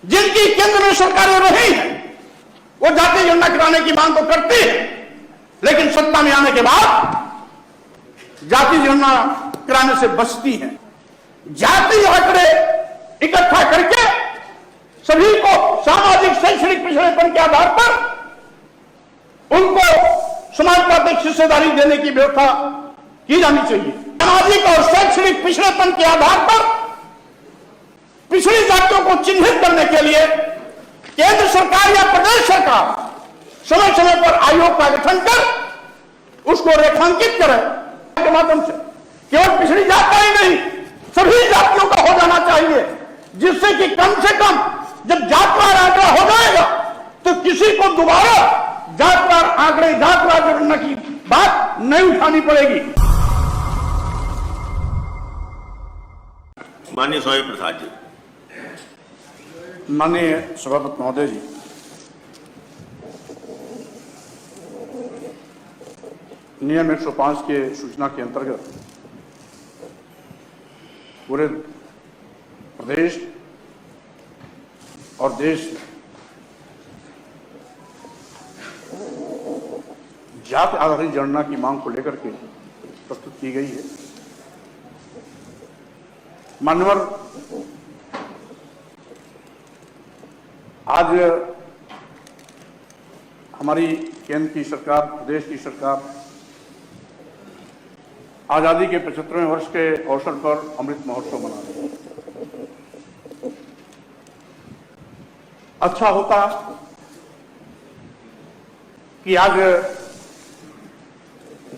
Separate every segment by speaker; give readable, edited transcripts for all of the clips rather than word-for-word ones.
Speaker 1: जिनकी केंद्र में सरकारें रही हैं वो जाति गणना कराने की मांग तो करती है, लेकिन सत्ता में आने के बाद जाति गणना कराने से बचती है। जाति आंकड़े इकट्ठा करके सभी को सामाजिक शैक्षणिक पिछड़ेपन के आधार पर उनको समानुपातिक हिस्सेदारी देने की व्यवस्था की जानी चाहिए। सामाजिक और शैक्षणिक पिछड़ेपन के आधार पर पिछड़ी जातियों को चिन्हित करने के लिए केंद्र सरकार या प्रदेश सरकार समय समय पर आयोग का गठन कर उसको रेखांकित करे के माध्यम से। केवल पिछड़ी जात का ही नहीं, सभी जातियों का हो जाना चाहिए, जिससे कि कम से कम जब जातवार आंकड़ा हो जाएगा तो किसी को दोबारा जातवार आंकड़े जातवार गणना की बात नहीं उठानी पड़ेगी।
Speaker 2: माननीय स्वामी प्रसाद जी।
Speaker 1: माननीय सभापति महोदय जी, नियम 105 के सूचना के अंतर्गत पूरे प्रदेश और देश में जाति आधारित गणना की मांग को लेकर के प्रस्तुत की गई है। मान्यवर, आज हमारी केंद्र की सरकार, प्रदेश की सरकार आजादी के 75वें वर्ष के अवसर पर अमृत महोत्सव मना रही है। अच्छा होता कि आज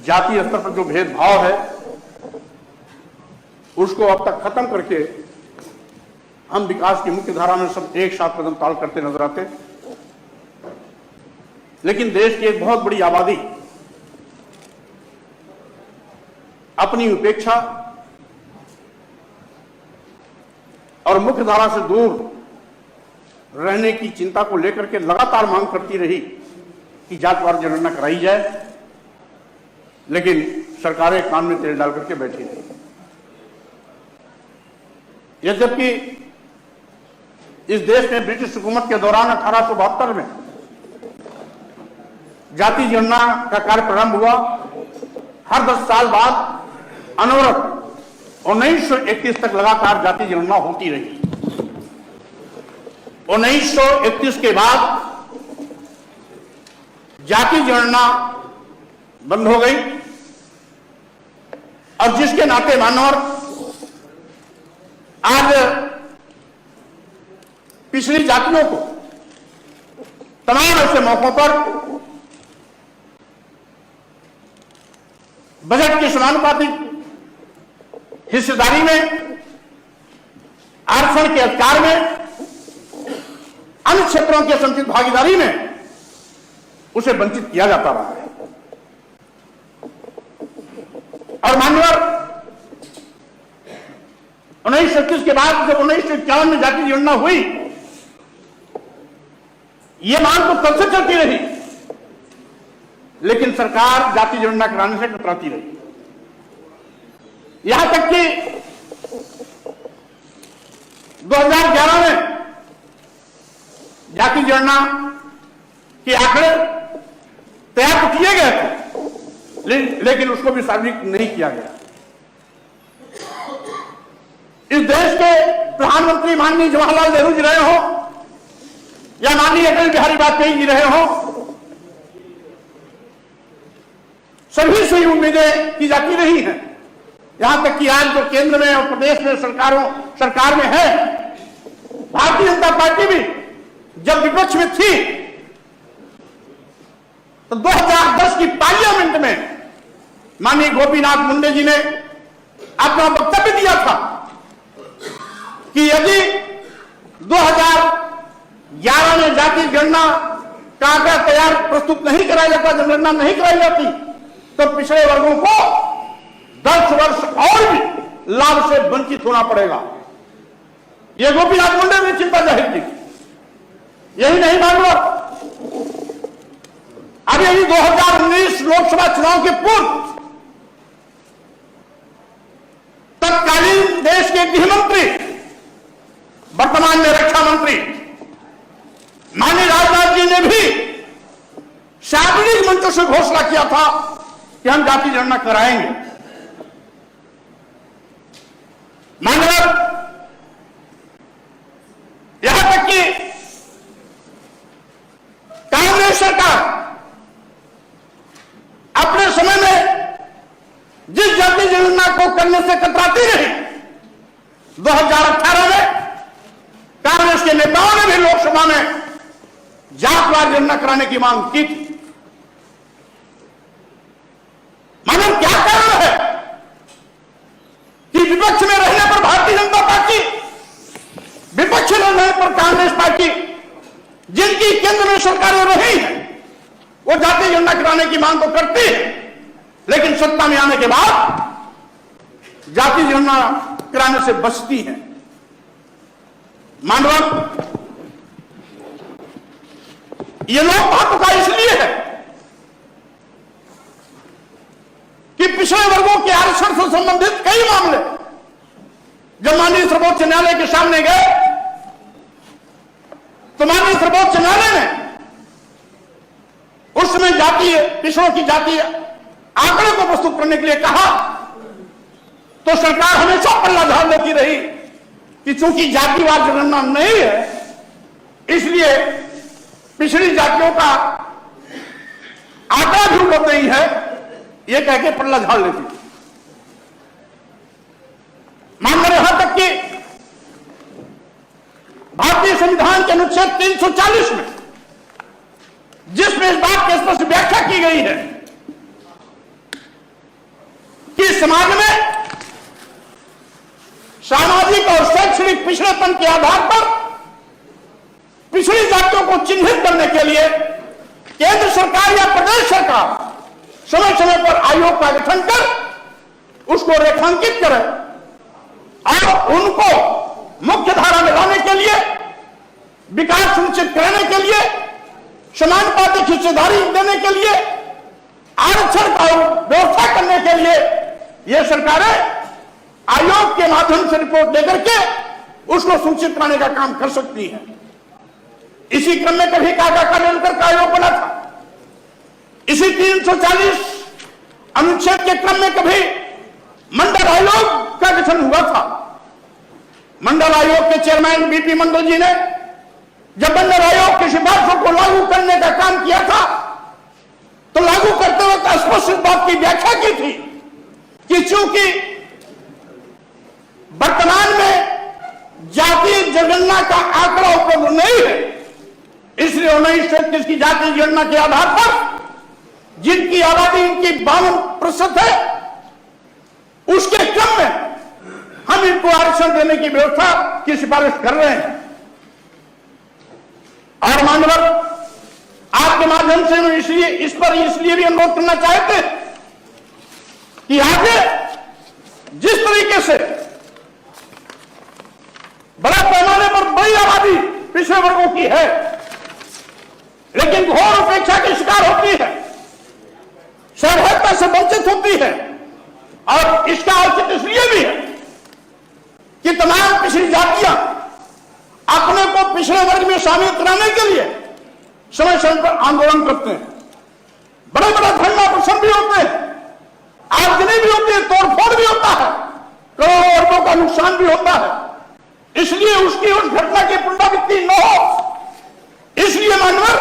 Speaker 1: जातीय स्तर पर जो भेदभाव है उसको अब तक खत्म करके हम विकास की मुख्य धारा में सब एक साथ कदम ताल करते नजर आते। लेकिन देश की एक बहुत बड़ी आबादी अपनी उपेक्षा और मुख्य धारा से दूर रहने की चिंता को लेकर के लगातार मांग करती रही कि जातवार जनगणना कराई जाए, लेकिन सरकारें कान में तेल डाल करके बैठी रही। यद्यपि इस देश में ब्रिटिश हुकूमत के दौरान 1872 में जाति गणना का कार्य प्रारंभ हुआ, हर 10 साल बाद अनवरत 1931 तक लगातार जाति गणना होती रही। 1931 के बाद जाति गणना बंद हो गई और जिसके नाते मानवर आज पिछड़ी जातियों को तमाम ऐसे मौकों पर बजट की समानुपातिक हिस्सेदारी में, आरक्षण के अधिकार में, अन्य क्षेत्रों की समुचित भागीदारी में उसे वंचित किया जाता रहा है। और मान्यवर 1931 के बाद जब 1951 में जाति गणना हुई, यह मांग तो तब से चलती रही, लेकिन सरकार जाति गणना कराने से कतराती रही। यहां तक कि 2011 में जाति गणना के आंकड़े तैयार तो किए गए थे, लेकिन उसको भी सार्वजनिक नहीं किया गया। इस देश के प्रधानमंत्री माननीय जवाहरलाल नेहरू जी रहे हो या माननीय अटल बिहारी वाजपेयी जी रहे हो, सभी से उम्मीदें की जाती रही हैं। यहां तक कि आज जो केंद्र में और प्रदेश में सरकार में है, भारतीय जनता पार्टी भी जब विपक्ष में थी तो 2010 की पार्लियामेंट में माननीय गोपीनाथ मुंडे जी ने अपना वक्तव्य दिया था कि यदि 2011 में जाति गणना का आंकड़ा तैयार प्रस्तुत नहीं कराया जाता, जनगणना नहीं कराई जाती, तो पिछड़े वर्गों को 10 वर्ष और भी लाभ से वंचित होना पड़ेगा। यह गोपीनाथ मुंडे ने चिंता जाहिर की। यही नहीं मालूम, अब यही 2019 लोकसभा चुनाव के पूर्व तत्कालीन देश के गृह मंत्री, वर्तमान में रक्षा मंत्री शुरू से घोषणा किया था कि हम जाति जनगणना कराएंगे। मानव यहां तक कि कांग्रेस सरकार अपने समय में जिस जाति जनगणना को करने से कतराती रही, 2018 में कांग्रेस के नेताओं ने भी लोकसभा में जातवार जनगणना कराने की मांग की थी। मानो क्या कारण है कि विपक्ष में रहने पर भारतीय जनता पार्टी, विपक्ष में रहने पर कांग्रेस पार्टी, जिनकी केंद्र में सरकारें रही हैं, वो जाति जनगणना कराने की मांग तो करती है, लेकिन सत्ता में आने के बाद जाति जनगणना कराने से बचती है। मानव ये लोग भाजपा इसलिए है कि पिछड़े वर्गों के आरक्षण से संबंधित कई मामले जब माननीय सर्वोच्च न्यायालय के सामने गए तो माननीय सर्वोच्च न्यायालय ने उस समय जातीय पिछड़ों की जातीय आंकड़े को प्रस्तुत करने के लिए कहा, तो सरकार हमेशा पल्ला झाड़ देती रही कि चूंकि जातिवार जनगणना नहीं है, इसलिए पिछड़ी जातियों का आंकड़ा भी उपलब्ध नहीं है, यह कह के पल्ला झाड़ लेती। मानकर यहां तक कि भारतीय संविधान के अनुच्छेद 340 में जिसमें इस बात की स्पष्ट व्याख्या की गई है कि समाज में सामाजिक और शैक्षणिक पिछड़ेपन के आधार पर पिछड़ी जातियों को चिन्हित करने के लिए केंद्र सरकार या प्रदेश सरकार समय समय पर आयोग का गठन कर उसको रेखांकित करे और उनको मुख्य धारा में लाने के लिए, विकास सुनिश्चित करने के लिए, समानुपातिक हिस्सेदारी देने के लिए, आरक्षण का व्यवस्था करने के लिए ये सरकारें आयोग के माध्यम से रिपोर्ट देकर के उसको सुनिश्चित कराने का काम कर सकती है। इसी क्रम में कभी काका कालेलकर का आयोग बना था। इसी 340 अनुच्छेद के क्रम में कभी मंडल आयोग का गठन हुआ था। मंडल आयोग के चेयरमैन बीपी मंडल जी ने जब मंडल आयोग की सिफारिशों को लागू करने का काम किया था तो लागू करते वक्त स्पष्ट इस बात की व्याख्या की थी कि चूंकि वर्तमान में जातीय जनगणना का आंकड़ा उपलब्ध नहीं है, इसलिए 1933 की जातीय जनगणना के आधार पर जिनकी आबादी इनकी 52% है, उसके क्रम में हम इनको आरक्षण देने की व्यवस्था की सिफारिश कर रहे हैं। और मानवर आपके माध्यम से हम इसलिए भी अनुरोध करना चाहते हैं कि आगे जिस तरीके से बड़ा पैमाने पर बड़ी आबादी पिछड़े वर्गों की है, लेकिन घोर उपेक्षा की शिकार होती है, सहायता से वंचित होती है, और इसका औचित्य इसलिए भी है कि तमाम पिछड़ी जातियां अपने को पिछड़े वर्ग में शामिल कराने के लिए समय समय पर आंदोलन करते हैं, बड़े बड़े धरना प्रदर्शन भी होते हैं, आगजनी भी होती है, तोड़फोड़ भी होता है, करोड़ों अरबों का नुकसान भी होता है। इसलिए उसकी उस घटना की पुनरावृत्ति न हो, इसलिए मानवर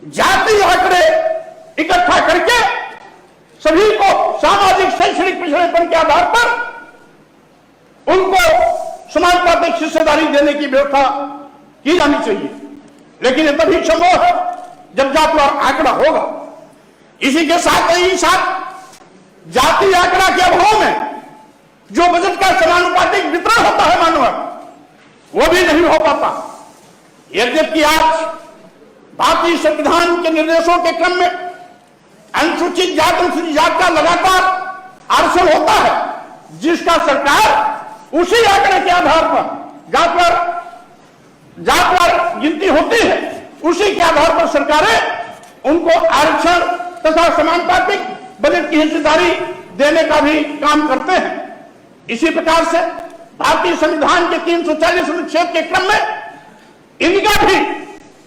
Speaker 1: जाति आंकड़े इकट्ठा करके सभी को सामाजिक शैक्षणिक पिछड़ेपन के आधार पर उनको समानुपातिक हिस्सेदारी देने की व्यवस्था की जानी चाहिए। लेकिन यह तभी संभव है जब जातिवार आंकड़ा होगा। इसी के साथ ही जाति आंकड़ा के अभाव में जो बजट का समानुपातिक वितरण होता है मानव, वो भी नहीं हो पाता। यद्यपि आज भारतीय संविधान के निर्देशों के क्रम में अनुसूचित जात का लगातार आरक्षण होता है, जिसका सरकार उसी आंकड़े के आधार पर जातवार गिनती होती है, उसी के आधार पर सरकारें उनको आरक्षण तथा समानुपातिक बजट की हिस्सेदारी देने का भी काम करते हैं। इसी प्रकार से भारतीय संविधान के 340 अनुच्छेद के क्रम में इनका भी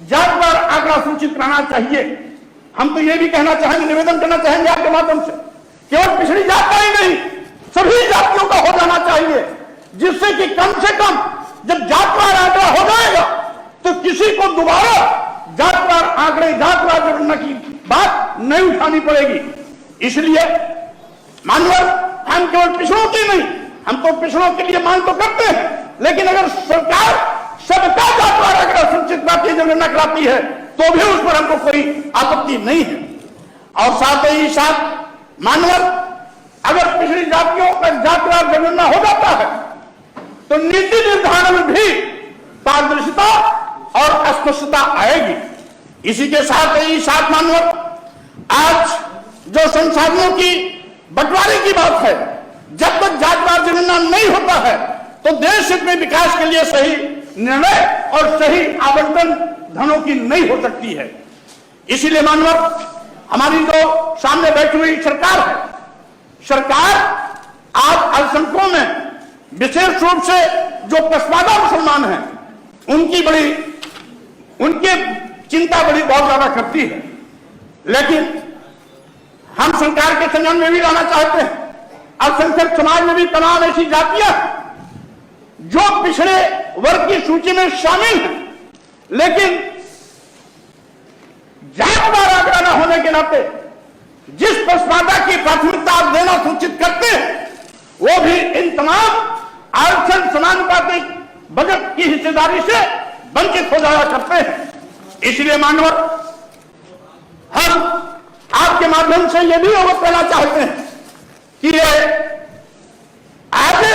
Speaker 1: जातवार आंकड़ा सूचित कराना चाहिए। हम तो ये भी कहना चाहेंगे, निवेदन करना चाहेंगे आपके माध्यम से, केवल पिछड़ी जात का ही नहीं, सभी जातियों का हो जाना चाहिए, जिससे कि कम से कम जब जातवार आंकड़ा हो जाएगा तो किसी को दोबारा जातवार आंकड़े, जातवार जनगणना की बात नहीं उठानी पड़ेगी। इसलिए मानवर हम केवल पिछड़ों की नहीं, हम तो पिछड़ों के लिए मांग तो करते हैं, लेकिन अगर सरकार सबका जातवार आंकड़ा सुनिश्चित करती है, जनगणना कराती है, तो भी उस पर हमको कोई आपत्ति नहीं है। और साथ ही साथ मानवर अगर पिछड़ी जातियों का जातवार जनगणना हो जाता है तो नीति निर्धारण में भी पारदर्शिता और स्पष्टता आएगी। इसी के साथ ही साथ मानवर आज जो संसाधनों की बंटवारे की बात है, जब तक जातवार जनगणना नहीं होता है तो देश हित में विकास के लिए सही निर्णय और सही आवंटन धनों की नहीं हो सकती है। इसीलिए मानवर हमारी जो सामने बैठी हुई सरकार है, सरकार आज अल्पसंख्यकों में विशेष रूप से जो पसमानदा मुसलमान हैं उनकी चिंता बहुत ज्यादा करती है। लेकिन हम सरकार के संज्ञान में भी लाना चाहते हैं, अल्पसंख्यक समाज में भी तमाम ऐसी जातियां जो पिछड़े वर्ग की सूची में शामिल हैं, लेकिन जातवार आंकड़ा न होने के नाते जिस पसमानदा की प्राथमिकता आप देना सूचित करते हैं, वो भी इन तमाम आरक्षण समानुपातिक बजट की हिस्सेदारी से वंचित हो जाया करते हैं। इसलिए मानवर हम आपके माध्यम से यह भी अवगत करना चाहते हैं कि आगे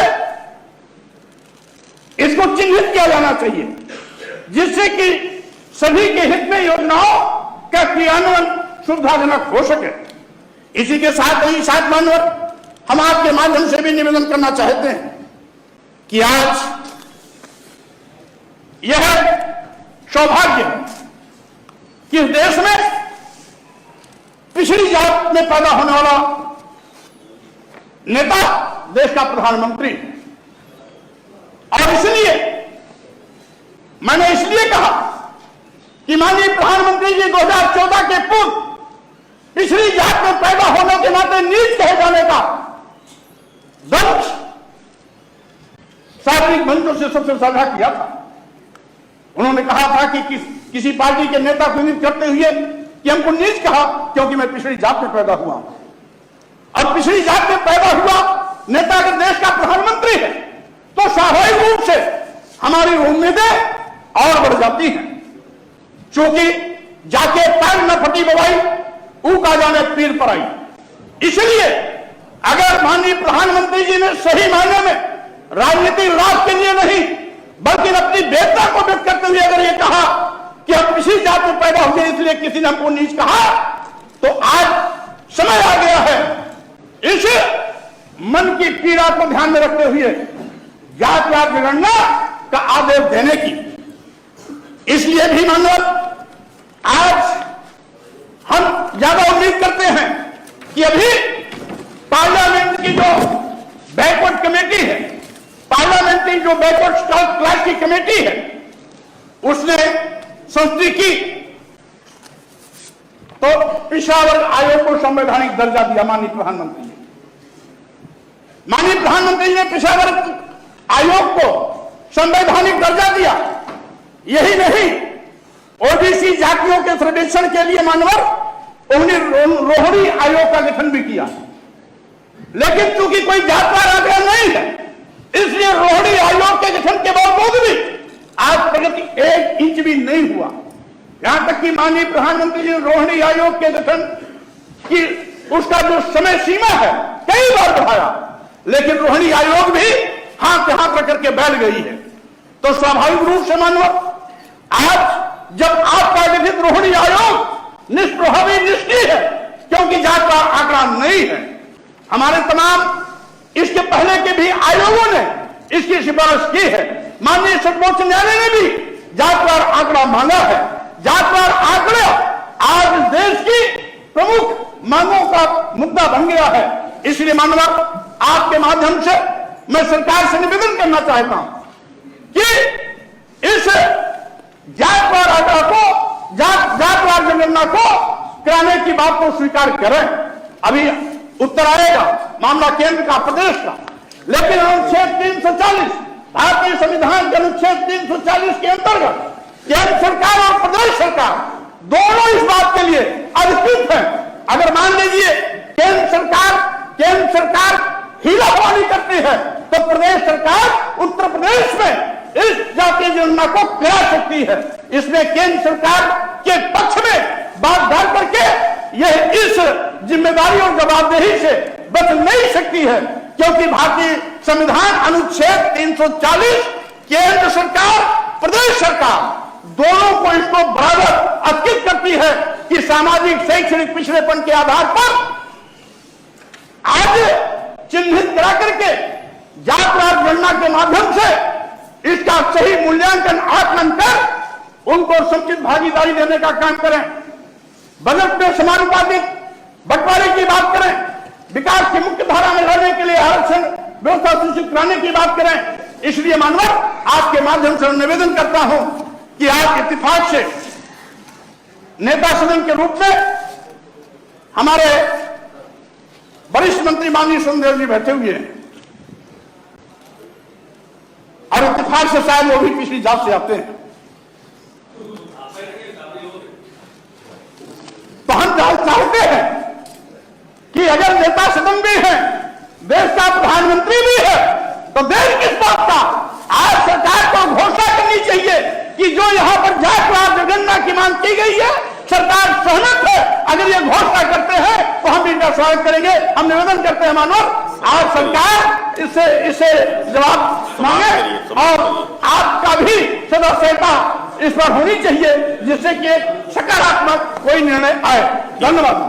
Speaker 1: इसको चिन्हित किया जाना चाहिए, जिससे कि सभी के हित में योजनाओं का क्रियान्वयन सुविधाजनक हो सके। इसी के साथ ही साथ मानवर हम आपके माध्यम से भी निवेदन करना चाहते हैं कि आज यह सौभाग्य है कि इस देश में पिछड़ी जात में पैदा होने वाला नेता देश का प्रधानमंत्री, और इसलिए मैंने इसलिए कहा कि माननीय प्रधानमंत्री जी 2014 के पूर्व पिछड़ी जात में पैदा होने के नाते नीच कहे जाने का दंश सार्वजनिक मंचों से सबसे साझा किया था। उन्होंने कहा था कि किसी पार्टी के नेता को नीच करते हुए कि हमको नीच कहा क्योंकि मैं पिछड़ी जात में पैदा हुआ, और पिछड़ी जात में पैदा हुआ नेता अगर देश का प्रधानमंत्री है तो स्वाभाविक रूप से हमारी उम्मीदें और बढ़ जाती हैं। चूंकि जाके पैर न फटी बवाई ऊ का जाने पीर पर आई। इसलिए अगर माननीय प्रधानमंत्री जी ने सही मायने में राजनीतिक लाभ के लिए नहीं बल्कि अपनी बेटा को व्यक्त करते हुए अगर ये कहा कि हम किसी जात में पैदा हुए इसलिए किसी ने हमको नीच कहा, तो आज समय आ गया है इस मन की पीड़ा को ध्यान में रखते हुए जातवार जनगणना का आदेश देने की। इसलिए भी मानव आज हम ज्यादा उम्मीद करते हैं कि अभी पार्लियामेंट की जो बैकवर्ड कमेटी है, पार्लियामेंट्री जो बैकवर्ड क्लास की कमेटी है, उसने संस्तुति की तो पिछड़ा वर्ग आयोग को संवैधानिक दर्जा दिया। माननीय प्रधानमंत्री ने पिछड़ा वर्ग आयोग को संवैधानिक दर्जा दिया। यही नहीं, ओबीसी जातियों के सर्वेक्षण के लिए मानवर उन्होंने रोहिणी आयोग का गठन भी किया, लेकिन चूंकि कोई जातवार आंकड़ा नहीं है इसलिए रोहिणी आयोग के गठन के बावजूद भी आज प्रगति 1 इंच भी नहीं हुआ। यहां तक कि माननीय प्रधानमंत्री जी ने रोहिणी आयोग के गठन की उसका जो समय सीमा है कई बार बढ़ाया, लेकिन रोहिणी आयोग भी हाथ हाथ रख करके बैठ गई है। तो स्वाभाविक रूप से मानव आज जब आपका गठित रोहिणी आयोग निष्प्रभावी निष्क्रिय है क्योंकि जात का आंकड़ा नहीं है। हमारे तमाम इसके पहले के भी आयोगों ने इसकी सिफारिश की है। माननीय सर्वोच्च न्यायालय ने भी जातवार आंकड़ा मांगा है। जातवार आंकड़ा आज देश की प्रमुख मांगों का मुद्दा बन गया है। इसलिए मानव आपके माध्यम से मैं सरकार से निवेदन करना चाहता हूं कि इस जातवार आंकड़ा को, जातवार जनगणना को कराने की बात को स्वीकार करें। अभी उत्तर आएगा मामला केंद्र का, प्रदेश का, लेकिन अनुच्छेद 340 भारतीय संविधान के अनुच्छेद 340 के अंतर्गत केंद्र सरकार और प्रदेश सरकार दोनों इस बात के लिए अधिकृत है। अगर मान लीजिए केंद्र सरकार हीलापानी करती है तो प्रदेश सरकार उत्तर प्रदेश में इस जातीय जनगणना को करा सकती है। इसमें केंद्र सरकार के पक्ष में बात डाल करके यह इस जिम्मेदारी और जवाबदेही से बच नहीं सकती है, क्योंकि भारतीय संविधान अनुच्छेद 340 केंद्र सरकार प्रदेश सरकार दोनों को इसको बराबर अधिकृत करती है कि सामाजिक शैक्षणिक पिछड़ेपन के आधार पर आज चिन्हित करा करके जातवार गणना के माध्यम से इसका सही मूल्यांकन आकलन कर उनको समुचित भागीदारी देने का काम करें। बजट में समानुपातिक बंटवारे की बात करें, विकास की मुख्य धारा में रहने के लिए आरक्षण व्यवस्था सुनिश्चित कराने की बात करें। इसलिए मानवर आपके माध्यम से निवेदन करता हूं कि आज इत्तेफाक से नेता सदन के रूप में हमारे वरिष्ठ मंत्री माननीय सोमदेव जी बैठे हुए हैं और इत्तेफाक से शायद वो भी पिछली जांच से आते हैं, तो हम चाहते हैं कि अगर नेता सदन भी है, देश का प्रधानमंत्री भी है, तो देश किस बात का आज सरकार को घोषणा करनी चाहिए कि जो यहां पर जातवार जनगणना की मांग की गई है सरकार सहमत है। अगर ये घोषणा करते हैं तो हम इनका स्वागत करेंगे। हम निवेदन करते हैं मानव आज सरकार इसे जवाब मांगे और आपका भी सदस्यता इस पर होनी चाहिए जिससे कि एक सकारात्मक कोई निर्णय आए। धन्यवाद।